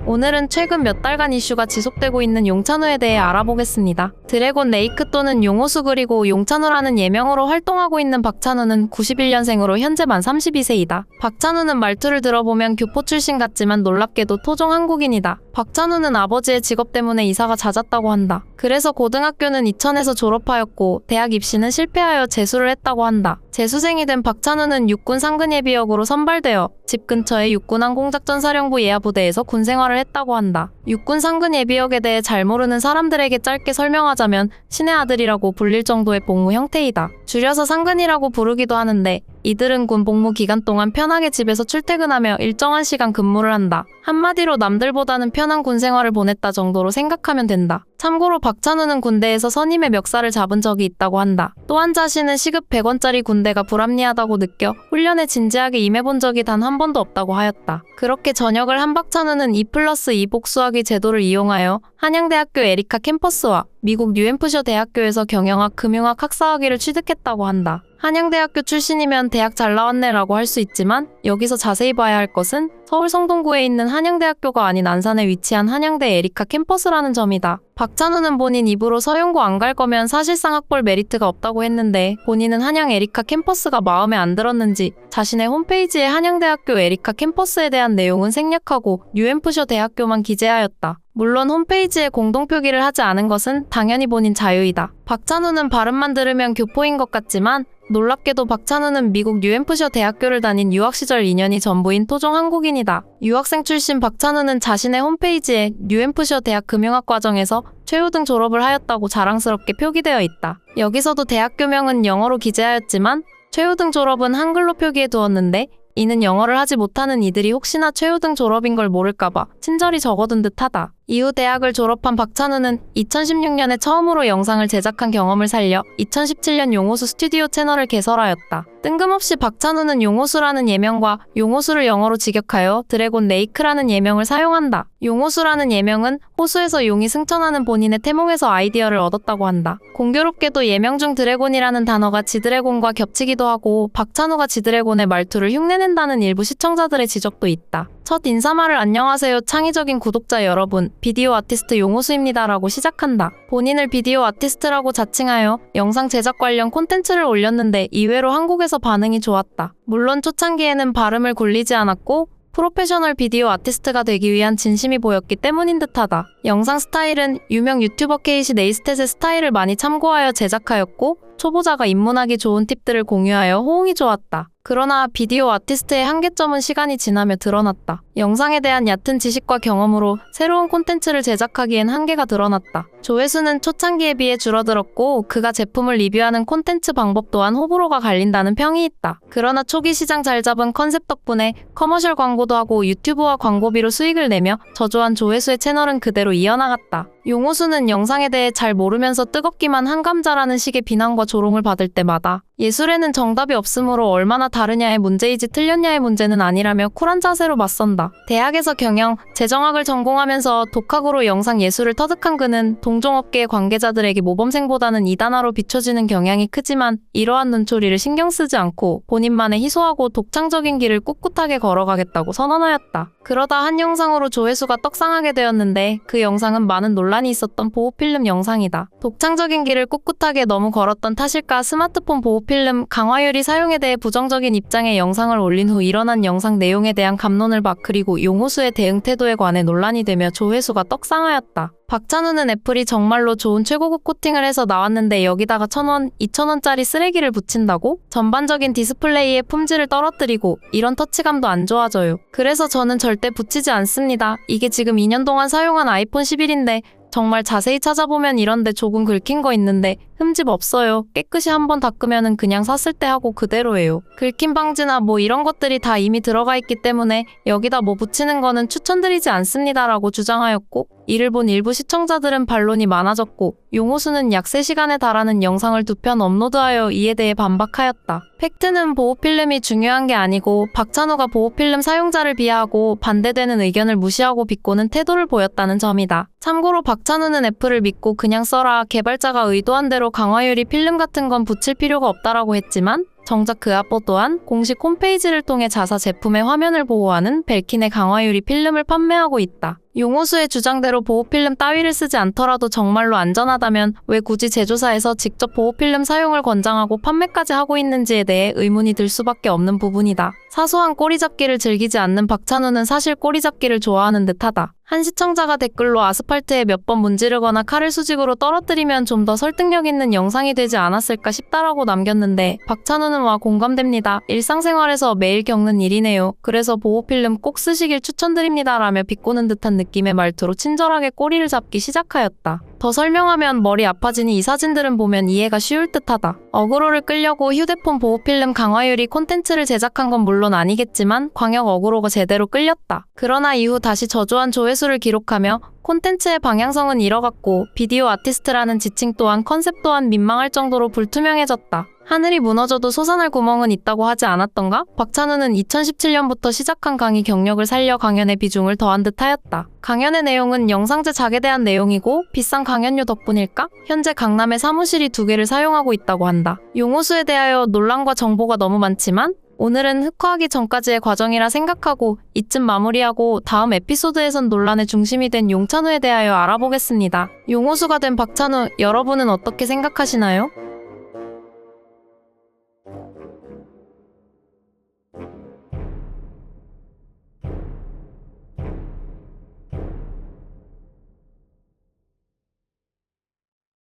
오늘은 최근 몇 달간 이슈가 지속되고 있는 용찬우에 대해 알아보겠습니다. 드래곤 레이크 또는 용호수 그리고 용찬우라는 예명으로 활동하고 있는 박찬우는 91년생으로 현재 만 32세이다. 박찬우는 말투를 들어보면 교포 출신 같지만 놀랍게도 토종 한국인이다. 박찬우는 아버지의 직업 때문에 이사가 잦았다고 한다. 그래서 고등학교는 이천에서 졸업하였고 대학 입시는 실패하여 재수를 했다고 한다. 재수생이 된 박찬우는 육군 상근예비역으로 선발되어 집 근처의 육군항공작전사령부 예하부대에서 군생활을 했다고 한다. 육군 상근예비역에 대해 잘 모르는 사람들에게 짧게 설명하자면 신의 아들이라고 불릴 정도의 복무 형태이다. 줄여서 상근이라고 부르기도 하는데 이들은 군 복무 기간 동안 편하게 집에서 출퇴근하며 일정한 시간 근무를 한다. 한마디로 남들보다는 편한 군 생활을 보냈다 정도로 생각하면 된다. 참고로 박찬우는 군대에서 선임의 멱살을 잡은 적이 있다고 한다. 또한 자신은 시급 100원짜리 군대가 불합리하다고 느껴 훈련에 진지하게 임해본 적이 단 한 번도 없다고 하였다. 그렇게 전역을 한 박찬우는 2+2 복수학위 제도를 이용하여 한양대학교 에리카 캠퍼스와 미국 뉴햄프셔 대학교에서 경영학, 금융학 학사학위를 취득했다고 한다. 한양대학교 출신이면 대학 잘 나왔네 라고 할 수 있지만 여기서 자세히 봐야 할 것은 서울 성동구에 있는 한양대학교가 아닌 안산에 위치한 한양대 에리카 캠퍼스라는 점이다. 박찬우는 본인 입으로 서영고 안 갈 거면 사실상 학벌 메리트가 없다고 했는데 본인은 한양 에리카 캠퍼스가 마음에 안 들었는지 자신의 홈페이지에 한양대학교 에리카 캠퍼스에 대한 내용은 생략하고 뉴햄프셔 대학교만 기재하였다. 물론 홈페이지에 공동표기를 하지 않은 것은 당연히 본인 자유이다. 박찬우는 발음만 들으면 교포인 것 같지만 놀랍게도 박찬우는 미국 뉴햄프셔 대학교를 다닌 유학 시절 인연이 전부인 토종 한국인이다. 유학생 출신 박찬우는 자신의 홈페이지에 뉴햄프셔 대학 금융학 과정에서 최우등 졸업을 하였다고 자랑스럽게 표기되어 있다. 여기서도 대학교명은 영어로 기재하였지만 최우등 졸업은 한글로 표기해 두었는데 이는 영어를 하지 못하는 이들이 혹시나 최우등 졸업인 걸 모를까봐 친절히 적어둔 듯하다. 이후 대학을 졸업한 박찬우는 2016년에 처음으로 영상을 제작한 경험을 살려 2017년 용호수 스튜디오 채널을 개설하였다. 뜬금없이 박찬우는 용호수라는 예명과 용호수를 영어로 직역하여 드래곤 레이크라는 예명을 사용한다. 용호수라는 예명은 호수에서 용이 승천하는 본인의 태몽에서 아이디어를 얻었다고 한다. 공교롭게도 예명 중 드래곤이라는 단어가 지드래곤과 겹치기도 하고 박찬우가 지드래곤의 말투를 흉내낸다는 일부 시청자들의 지적도 있다. 첫 인사말을 안녕하세요 창의적인 구독자 여러분, 비디오 아티스트 용호수입니다 라고 시작한다. 본인을 비디오 아티스트라고 자칭하여 영상 제작 관련 콘텐츠를 올렸는데 이외로 한국에서 반응이 좋았다. 물론 초창기에는 발음을 굴리지 않았고 프로페셔널 비디오 아티스트가 되기 위한 진심이 보였기 때문인 듯하다. 영상 스타일은 유명 유튜버 케이시 네이스탯의 스타일을 많이 참고하여 제작하였고 초보자가 입문하기 좋은 팁들을 공유하여 호응이 좋았다. 그러나 비디오 아티스트의 한계점은 시간이 지나며 드러났다. 영상에 대한 얕은 지식과 경험으로 새로운 콘텐츠를 제작하기엔 한계가 드러났다. 조회수는 초창기에 비해 줄어들었고 그가 제품을 리뷰하는 콘텐츠 방법 또한 호불호가 갈린다는 평이 있다. 그러나 초기 시장 잘 잡은 컨셉 덕분에 커머셜 광고도 하고 유튜브와 광고비로 수익을 내며 저조한 조회수의 채널은 그대로 이어나갔다. 용호수는 영상에 대해 잘 모르면서 뜨겁기만 한 감자라는 식의 비난과 조롱을 받을 때마다 예술에는 정답이 없으므로 얼마나 다르냐의 문제이지 틀렸냐의 문제는 아니라며 쿨한 자세로 맞선다. 대학에서 경영, 재정학을 전공하면서 독학으로 영상 예술을 터득한 그는 동종업계의 관계자들에게 모범생보다는 이단화로 비춰지는 경향이 크지만 이러한 눈초리를 신경 쓰지 않고 본인만의 희소하고 독창적인 길을 꿋꿋하게 걸어가겠다고 선언하였다. 그러다 한 영상으로 조회수가 떡상하게 되었는데 그 영상은 많은 논란이 있었던 보호필름 영상이다. 독창적인 길을 꿋꿋하게 너무 걸었던 탓일까 스마트폰 보호필름 강화유리 사용에 대해 부정적인 입장의 영상을 올린 후 일어난 영상 내용에 대한 감론을 박 그리고 용호수의 대응 태도에 관해 논란이 되며 조회수가 떡상하였다. 박찬우는 애플이 정말로 좋은 최고급 코팅을 해서 나왔는데 여기다가 1,000원, 2,000원짜리 쓰레기를 붙인다고? 전반적인 디스플레이의 품질을 떨어뜨리고 이런 터치감도 안 좋아져요. 그래서 저는 절대 붙이지 않습니다. 이게 지금 2년 동안 사용한 아이폰 11인데 정말 자세히 찾아보면 이런데 조금 긁힌 거 있는데 흠집 없어요. 깨끗이 한번 닦으면은 그냥 샀을 때 하고 그대로예요. 긁힘 방지나 뭐 이런 것들이 다 이미 들어가 있기 때문에 여기다 뭐 붙이는 거는 추천드리지 않습니다 라고 주장하였고 이를 본 일부 시청자들은 반론이 많아졌고 용호수는 약 3시간에 달하는 영상을 2편 업로드하여 이에 대해 반박하였다. 팩트는 보호필름이 중요한 게 아니고 박찬우가 보호필름 사용자를 비하하고 반대되는 의견을 무시하고 비꼬는 태도를 보였다는 점이다. 참고로 박찬우는 애플을 믿고 그냥 써라 개발자가 의도한 대로 강화유리 필름 같은 건 붙일 필요가 없다라고 했지만 정작 그 아뽀 또한 공식 홈페이지를 통해 자사 제품의 화면을 보호하는 벨킨의 강화유리 필름을 판매하고 있다. 용호수의 주장대로 보호필름 따위를 쓰지 않더라도 정말로 안전하다면 왜 굳이 제조사에서 직접 보호필름 사용을 권장하고 판매까지 하고 있는지에 대해 의문이 들 수밖에 없는 부분이다. 사소한 꼬리잡기를 즐기지 않는 박찬호는 사실 꼬리잡기를 좋아하는 듯하다. 한 시청자가 댓글로 아스팔트에 몇 번 문지르거나 칼을 수직으로 떨어뜨리면 좀 더 설득력 있는 영상이 되지 않았을까 싶다라고 남겼는데 박찬호는 와 공감됩니다. 일상생활에서 매일 겪는 일이네요. 그래서 보호필름 꼭 쓰시길 추천드립니다. 라며 비꼬는 듯한 느낌의 말투로 친절하게 꼬리를 잡기 시작하였다. 더 설명하면 머리 아파지니 이 사진들은 보면 이해가 쉬울 듯하다. 어그로를 끌려고 휴대폰 보호필름 강화유리 콘텐츠를 제작한 건 물론 아니겠지만 광역 어그로가 제대로 끌렸다. 그러나 이후 다시 저조한 조회수를 기록하며 콘텐츠의 방향성은 잃어갔고 비디오 아티스트라는 지칭 또한 컨셉 또한 민망할 정도로 불투명해졌다. 하늘이 무너져도 솟아날 구멍은 있다고 하지 않았던가? 박찬호는 2017년부터 시작한 강의 경력을 살려 강연의 비중을 더한 듯하였다. 강연의 내용은 영상제 작에 대한 내용이고 비싼 강연료 덕분일까? 현재 강남에 사무실이 2개를 사용하고 있다고 한다. 용호수에 대하여 논란과 정보가 너무 많지만 오늘은 흑화하기 전까지의 과정이라 생각하고 이쯤 마무리하고 다음 에피소드에선 논란의 중심이 된 용찬호에 대하여 알아보겠습니다. 용호수가 된 박찬호, 여러분은 어떻게 생각하시나요?